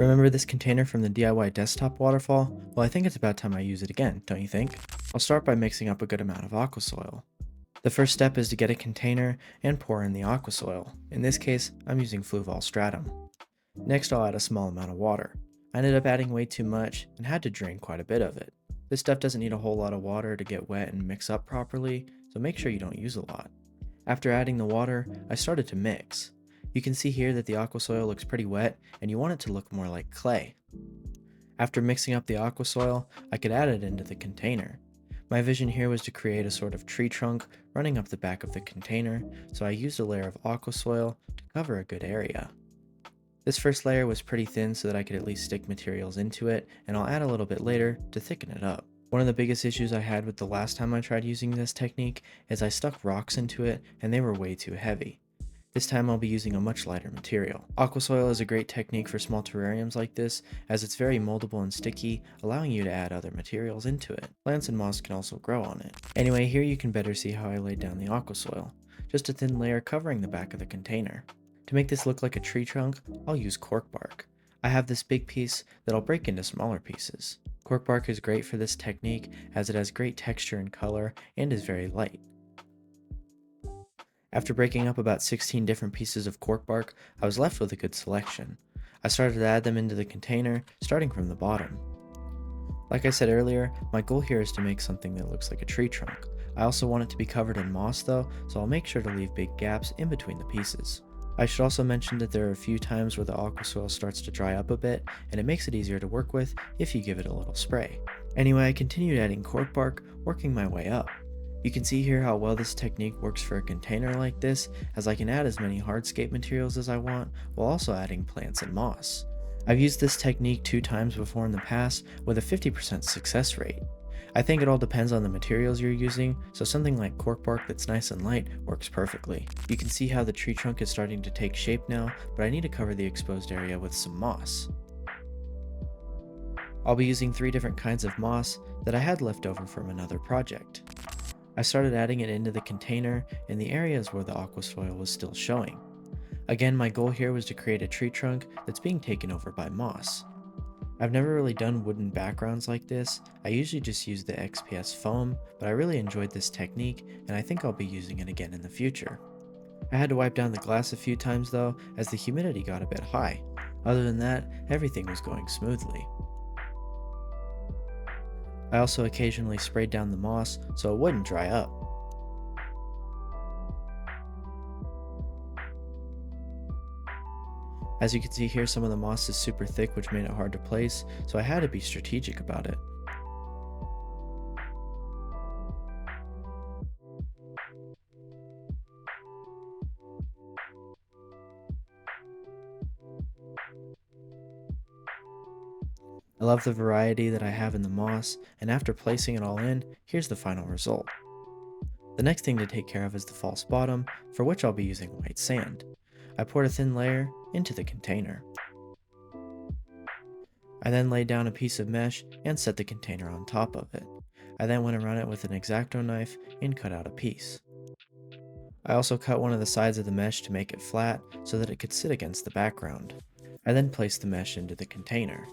Remember this container from the DIY desktop waterfall? Well, I think it's about time I use it again, don't you think? I'll start by mixing up a good amount of aqua soil. The first step is to get a container and pour in the aqua soil. In this case, I'm using Fluval Stratum. Next, I'll add a small amount of water. I ended up adding way too much and had to drain quite a bit of it. This stuff doesn't need a whole lot of water to get wet and mix up properly, so make sure you don't use a lot. After adding the water, I started to mix. You can see here that the aqua soil looks pretty wet and you want it to look more like clay. After mixing up the aqua soil, I could add it into the container. My vision here was to create a sort of tree trunk running up the back of the container, so I used a layer of aqua soil to cover a good area. This first layer was pretty thin so that I could at least stick materials into it, and I'll add a little bit later to thicken it up. One of the biggest issues I had with the last time I tried using this technique is I stuck rocks into it and they were way too heavy. This time I'll be using a much lighter material. Aqua soil is a great technique for small terrariums like this, as it's very moldable and sticky, allowing you to add other materials into it. Plants and moss can also grow on it. Anyway, here you can better see how I laid down the aqua soil. Just a thin layer covering the back of the container. To make this look like a tree trunk, I'll use cork bark. I have this big piece that I'll break into smaller pieces. Cork bark is great for this technique as it has great texture and color and is very light. After breaking up about 16 different pieces of cork bark, I was left with a good selection. I started to add them into the container, starting from the bottom. Like I said earlier, my goal here is to make something that looks like a tree trunk. I also want it to be covered in moss though, so I'll make sure to leave big gaps in between the pieces. I should also mention that there are a few times where the aqua soil starts to dry up a bit, and it makes it easier to work with if you give it a little spray. Anyway, I continued adding cork bark, working my way up. You can see here how well this technique works for a container like this, as I can add as many hardscape materials as I want, while also adding plants and moss. I've used this technique 2 times before in the past, with a 50% success rate. I think it all depends on the materials you're using, so something like cork bark that's nice and light works perfectly. You can see how the tree trunk is starting to take shape now, but I need to cover the exposed area with some moss. I'll be using 3 different kinds of moss that I had left over from another project. I started adding it into the container in the areas where the aqua soil was still showing. Again, my goal here was to create a tree trunk that's being taken over by moss. I've never really done wooden backgrounds like this. I usually just use the XPS foam, but I really enjoyed this technique and I think I'll be using it again in the future. I had to wipe down the glass a few times though, as the humidity got a bit high. Other than that, everything was going smoothly. I also occasionally sprayed down the moss so it wouldn't dry up. As you can see here, some of the moss is super thick, which made it hard to place, so I had to be strategic about it. I love the variety that I have in the moss, and after placing it all in, here's the final result. The next thing to take care of is the false bottom, for which I'll be using white sand. I poured a thin layer into the container. I then laid down a piece of mesh and set the container on top of it. I then went around it with an X-Acto knife and cut out a piece. I also cut one of the sides of the mesh to make it flat so that it could sit against the background. I then placed the mesh into the container.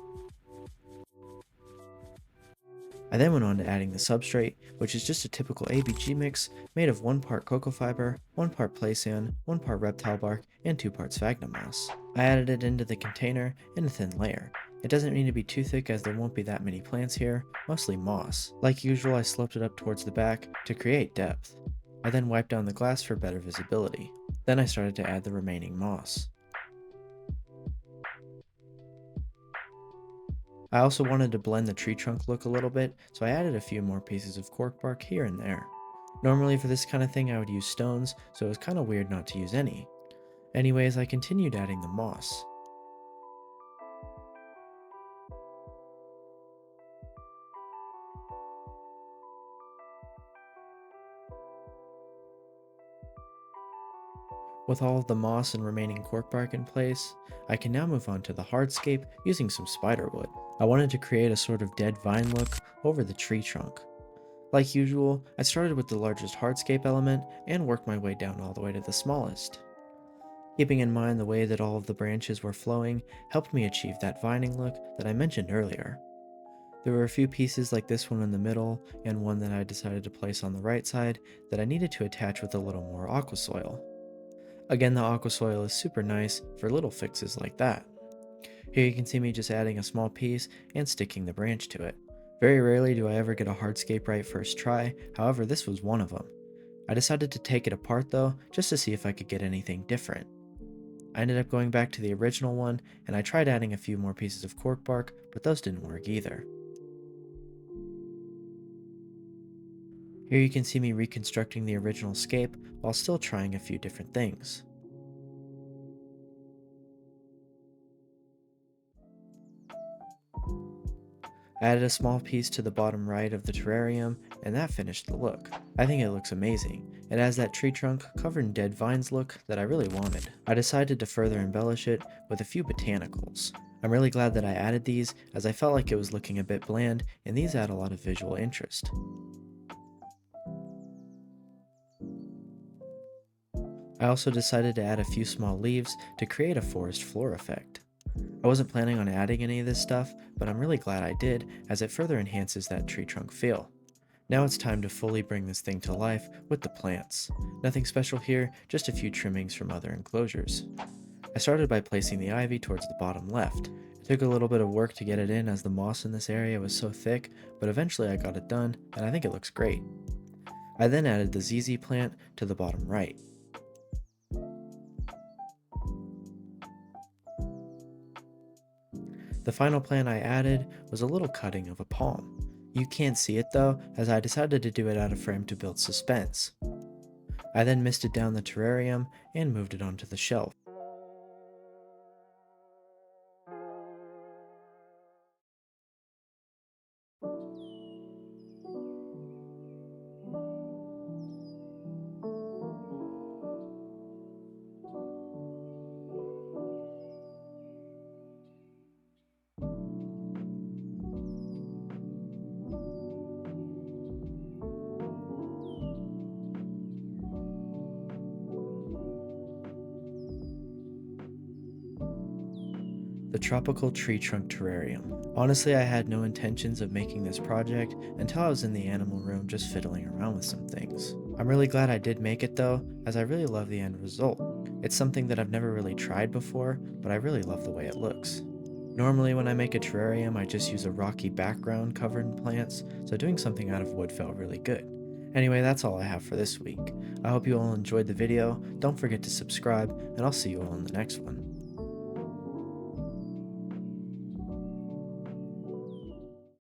I then went on to adding the substrate, which is just a typical ABG mix made of 1 part cocoa fiber, 1 part play sand, 1 part reptile bark, and 2 parts sphagnum moss. I added it into the container in a thin layer. It doesn't need to be too thick as there won't be that many plants here, mostly moss. Like usual, I sloped it up towards the back to create depth. I then wiped down the glass for better visibility. Then I started to add the remaining moss. I also wanted to blend the tree trunk look a little bit, so I added a few more pieces of cork bark here and there. Normally for this kind of thing I would use stones, so it was kind of weird not to use any. Anyways, I continued adding the moss. With all of the moss and remaining cork bark in place, I can now move on to the hardscape using some spiderwood. I wanted to create a sort of dead vine look over the tree trunk. Like usual, I started with the largest hardscape element and worked my way down all the way to the smallest. Keeping in mind the way that all of the branches were flowing helped me achieve that vining look that I mentioned earlier. There were a few pieces like this one in the middle and one that I decided to place on the right side that I needed to attach with a little more aqua soil. Again, the aqua soil is super nice for little fixes like that. Here you can see me just adding a small piece and sticking the branch to it. Very rarely do I ever get a hardscape right first try, however this was one of them. I decided to take it apart though, just to see if I could get anything different. I ended up going back to the original one, and I tried adding a few more pieces of cork bark, but those didn't work either. Here you can see me reconstructing the original scape while still trying a few different things. I added a small piece to the bottom right of the terrarium, and that finished the look. I think it looks amazing. It has that tree trunk covered in dead vines look that I really wanted. I decided to further embellish it with a few botanicals. I'm really glad that I added these, as I felt like it was looking a bit bland, and these add a lot of visual interest. I also decided to add a few small leaves to create a forest floor effect. I wasn't planning on adding any of this stuff, but I'm really glad I did, as it further enhances that tree trunk feel. Now it's time to fully bring this thing to life with the plants. Nothing special here, just a few trimmings from other enclosures. I started by placing the ivy towards the bottom left. It took a little bit of work to get it in as the moss in this area was so thick, but eventually I got it done, and I think it looks great. I then added the ZZ plant to the bottom right. The final plant I added was a little cutting of a palm. You can't see it though, as I decided to do it out of frame to build suspense. I then misted down the terrarium and moved it onto the shelf. The tropical tree trunk terrarium. Honestly, I had no intentions of making this project until I was in the animal room just fiddling around with some things. I'm really glad I did make it though, as I really love the end result. It's something that I've never really tried before, but I really love the way it looks. Normally when I make a terrarium, I just use a rocky background covered in plants, so doing something out of wood felt really good. Anyway, that's all I have for this week. I hope you all enjoyed the video, don't forget to subscribe, and I'll see you all in the next one.